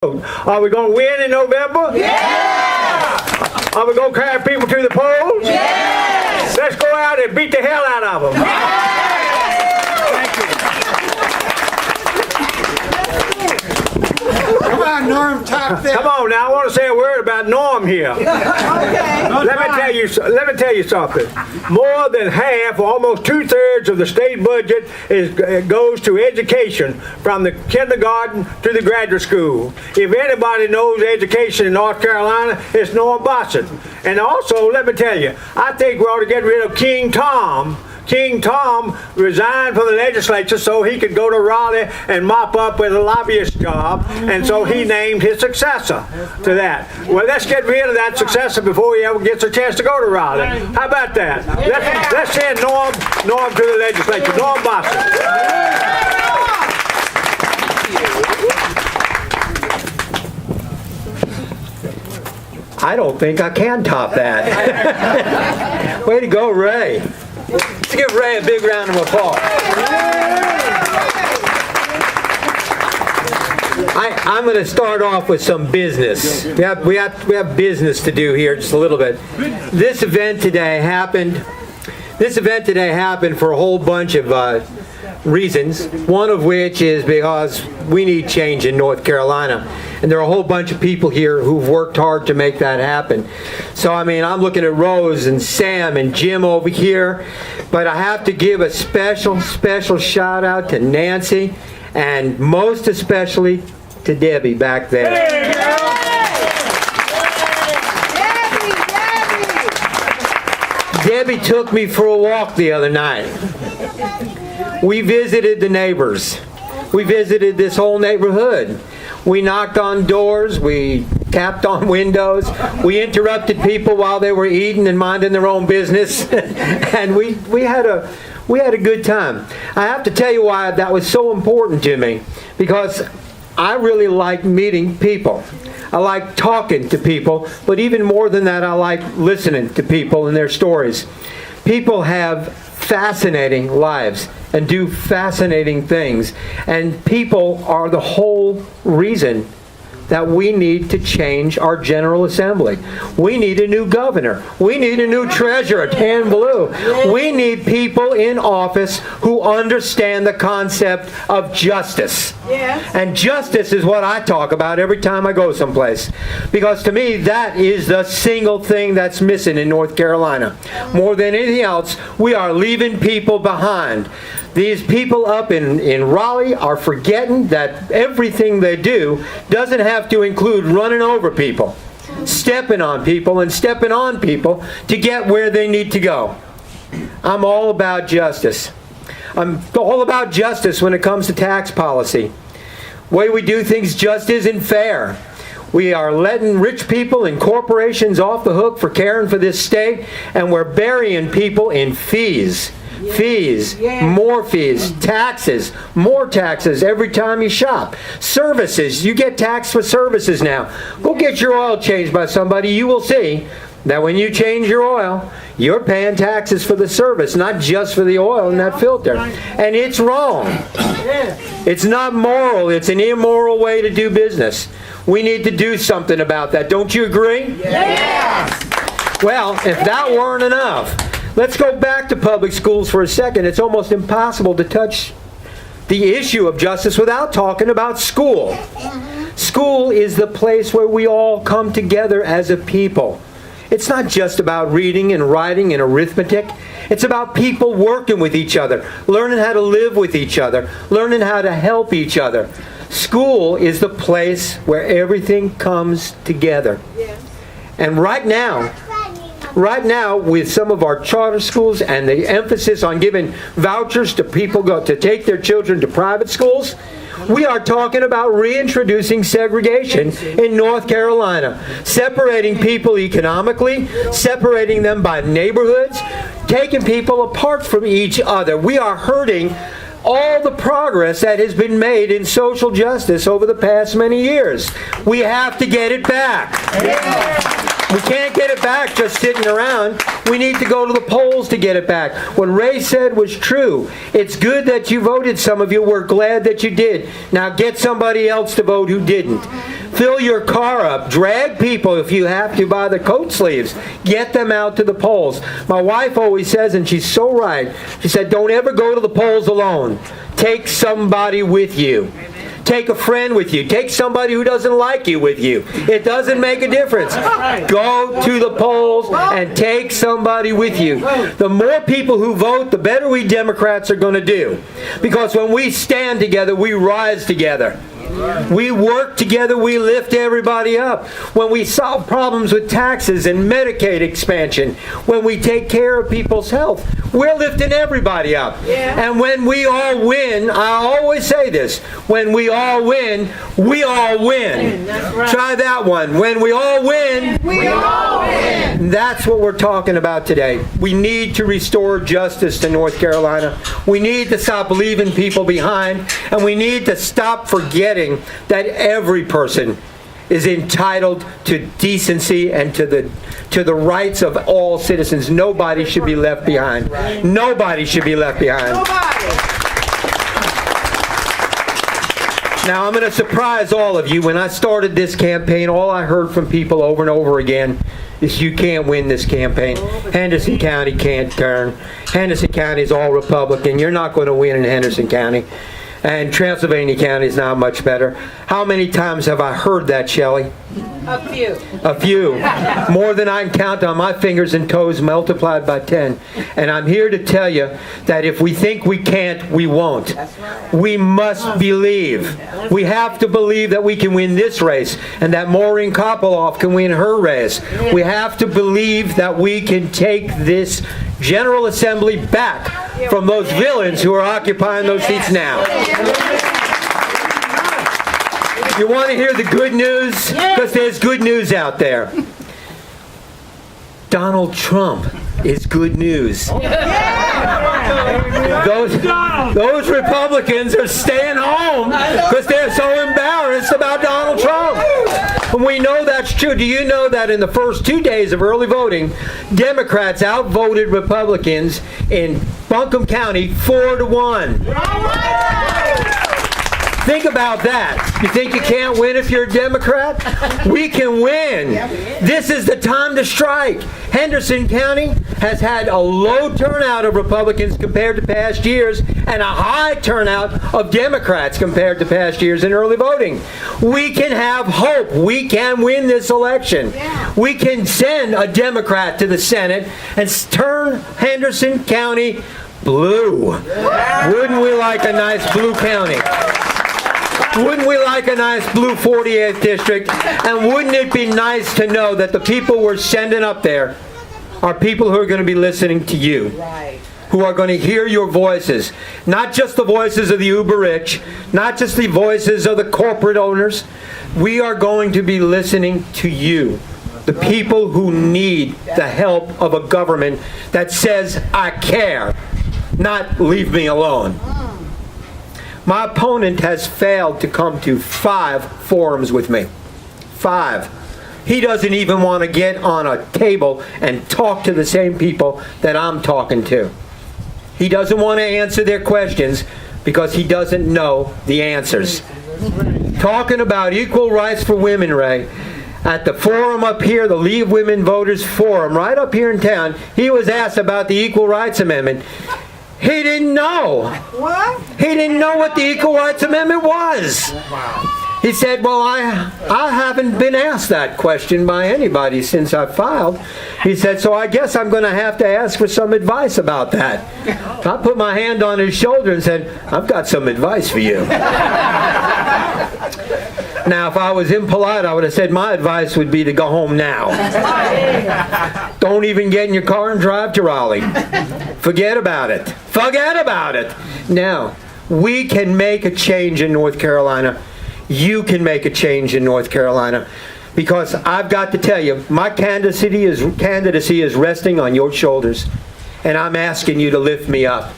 Are we going to win in November? Yeah! Are we going to carry people to the polls? Yes! Let's go out and beat the hell out of them. Thank you. Come on, Norm, top that. Come on now, I want to say a word about Norm here. Okay. Let me tell you something. More than half, almost 2/3 of the state budget goes to education, from the kindergarten to the graduate school. If anybody knows education in North Carolina, it's Norm Bossert. And also, let me tell you, I think we ought to get rid of King Tom. King Tom resigned from the legislature so he could go to Raleigh and mop up with a lobbyist job, and so he named his successor to that. Well, let's get rid of that successor before he ever gets a chance to go to Raleigh. How about that? Let's send Norm to the legislature. Norm Bossert. I don't think I can top that. Way to go, Ray. Let's give Ray a big round of applause. I'm going to start off with some business. We have business to do here, just a little bit. This event today happened for a whole bunch of reasons. One of which is because we need change in North Carolina. And there are a whole bunch of people here who've worked hard to make that happen. So, I mean, I'm looking at Rose and Sam and Jim over here. But I have to give a special shout out to Nancy, and most especially to Debbie back there. Debbie took me for a walk the other night. We visited the neighbors. We visited this whole neighborhood. We knocked on doors. We tapped on windows. We interrupted people while they were eating and minding their own business. And we had a good time. I have to tell you why that was so important to me, because I really like meeting people. I like talking to people, but even more than that, I like listening to people and their stories. People have fascinating lives and do fascinating things, and people are the whole reason that we need to change our General Assembly. We need a new governor. We need a new treasurer, tan blue. We need people in office who understand the concept of justice. And justice is what I talk about every time I go someplace. Because to me, that is the single thing that's missing in North Carolina. More than anything else, we are leaving people behind. These people up in Raleigh are forgetting that everything they do doesn't have to include running over people, stepping on people, and stepping on people to get where they need to go. I'm all about justice. I'm all about justice when it comes to tax policy. The way we do things just isn't fair. We are letting rich people and corporations off the hook for caring for this state, and we're burying people in fees. Fees, more fees, taxes, more taxes every time you shop. Services, you get taxed for services now. Go get your oil changed by somebody. You will see that when you change your oil, you're paying taxes for the service, not just for the oil in that filter. And it's wrong. It's not moral. It's an immoral way to do business. We need to do something about that. Don't you agree? Yes! Well, if that weren't enough, let's go back to public schools for a second. It's almost impossible to touch the issue of justice without talking about school. School is the place where we all come together as a people. It's not just about reading and writing and arithmetic. It's about people working with each other, learning how to live with each other, learning how to help each other. School is the place where everything comes together. And right now, with some of our charter schools and the emphasis on giving vouchers to people to take their children to private schools, we are talking about reintroducing segregation in North Carolina, separating people economically, separating them by neighborhoods, taking people apart from each other. We are hurting all the progress that has been made in social justice over the past many years. We have to get it back. We can't get it back just sitting around. We need to go to the polls to get it back. What Ray said was true. It's good that you voted, some of you. We're glad that you did. Now get somebody else to vote who didn't. Fill your car up. Drag people, if you have to, by the coat sleeves. Get them out to the polls. My wife always says, and she's so right, she said, don't ever go to the polls alone. Take somebody with you. Take a friend with you. Take somebody who doesn't like you with you. It doesn't make a difference. Go to the polls and take somebody with you. The more people who vote, the better we Democrats are going to do. Because when we stand together, we rise together. We work together, we lift everybody up. When we solve problems with taxes and Medicaid expansion, when we take care of people's health, we're lifting everybody up. And when we all win, I always say this, when we all win, we all win. Try that one. When we all win, we all win. That's what we're talking about today. We need to restore justice to North Carolina. We need to stop leaving people behind, and we need to stop forgetting that every person is entitled to decency and to the rights of all citizens. Nobody should be left behind. Nobody should be left behind. Now, I'm going to surprise all of you. When I started this campaign, all I heard from people over and over again is, you can't win this campaign. Henderson County can't turn. Henderson County is all Republican. You're not going to win in Henderson County. And Transylvania County is now much better. How many times have I heard that, Shelley? A few. A few. More than I can count on my fingers and toes multiplied by 10. And I'm here to tell you that if we think we can't, we won't. We must believe. We have to believe that we can win this race and that Maureen Kopoloff can win her race. We have to believe that we can take this General Assembly back from those villains who are occupying those seats now. You want to hear the good news? Because there's good news out there. Donald Trump is good news. Those Republicans are staying home because they're so embarrassed about Donald Trump. And we know that's true. Do you know that in the first 2 days of early voting, Democrats outvoted Republicans in Buncombe County 4-1? Think about that. You think you can't win if you're a Democrat? We can win. This is the time to strike. Henderson County has had a low turnout of Republicans compared to past years and a high turnout of Democrats compared to past years in early voting. We can have hope. We can win this election. We can send a Democrat to the Senate and turn Henderson County blue. Wouldn't we like a nice blue county? Wouldn't we like a nice blue 48th district? And wouldn't it be nice to know that the people we're sending up there are people who are going to be listening to you, who are going to hear your voices, not just the voices of the uber rich, not just the voices of the corporate owners. We are going to be listening to you, the people who need the help of a government that says, I care, not leave me alone. My opponent has failed to come to 5 forums with me. 5. He doesn't even want to get on a table and talk to the same people that I'm talking to. He doesn't want to answer their questions because he doesn't know the answers. Talking about equal rights for women, Ray, at the forum up here, the League of Women Voters Forum, right up here in town, he was asked about the Equal Rights Amendment. He didn't know. What? He didn't know what the Equal Rights Amendment was. He said, well, I haven't been asked that question by anybody since I filed. He said, so I guess I'm going to have to ask for some advice about that. I put my hand on his shoulder and said, I've got some advice for you. Now, if I was impolite, I would have said my advice would be to go home now. Don't even get in your car and drive to Raleigh. Forget about it. Forget about it. Now, we can make a change in North Carolina. You can make a change in North Carolina. Because I've got to tell you, my candidacy is resting on your shoulders. And I'm asking you to lift me up,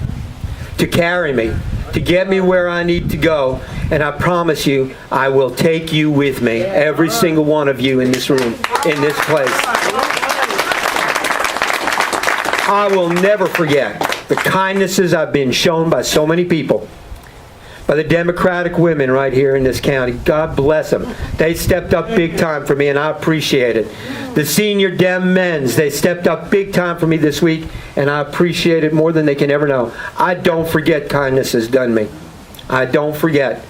to carry me, to get me where I need to go. And I promise you, I will take you with me, every single one of you in this room, in this place. I will never forget the kindnesses I've been shown by so many people. By the Democratic women right here in this county. God bless them. They stepped up big time for me, and I appreciate it. The senior Dem men's, they stepped up big time for me this week, and I appreciate it more than they can ever know. I don't forget kindness has done me. I don't forget.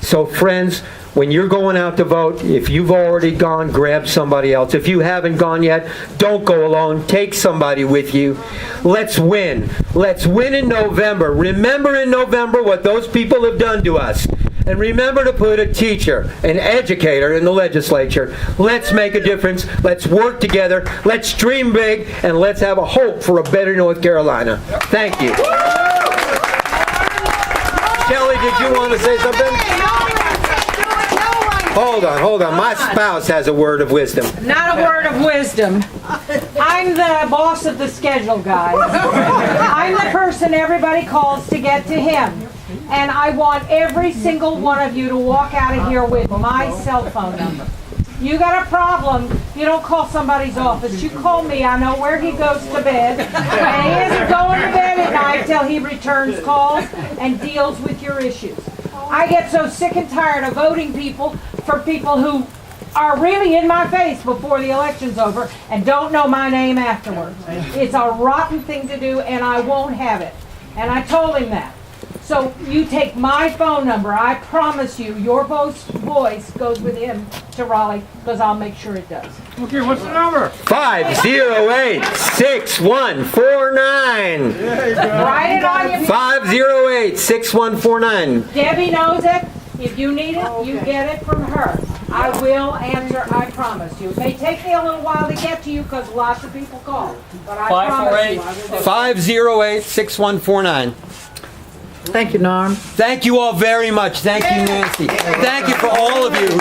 So friends, when you're going out to vote, if you've already gone, grab somebody else. If you haven't gone yet, don't go alone. Take somebody with you. Let's win. Let's win in November. Remember in November what those people have done to us. And remember to put a teacher, an educator in the legislature. Let's make a difference. Let's work together. Let's dream big. And let's have a hope for a better North Carolina. Thank you. Shelley, did you want to say something? Hold on. My spouse has a word of wisdom. Not a word of wisdom. I'm the boss of the schedule, guys. I'm the person everybody calls to get to him. And I want every single one of you to walk out of here with my cell phone number. You got a problem, you don't call somebody's office. You call me. I know where he goes to bed. And he isn't going to bed at night till he returns calls and deals with your issues. I get so sick and tired of voting for people who are really in my face before the election's over and don't know my name afterwards. It's a rotten thing to do, and I won't have it. And I told him that. So you take my phone number. I promise you, your voice goes with him to Raleigh, because I'll make sure it does. Okay, what's the number? 508-6149. Write it on your... 508-6149. Debbie knows it. If you need it, you get it from her. I will answer, I promise you. It may take me a little while to get to you because lots of people call. But I promise you, I will. 508-6149. Thank you, Norm. Thank you all very much. Thank you, Nancy. Thank you for all of you.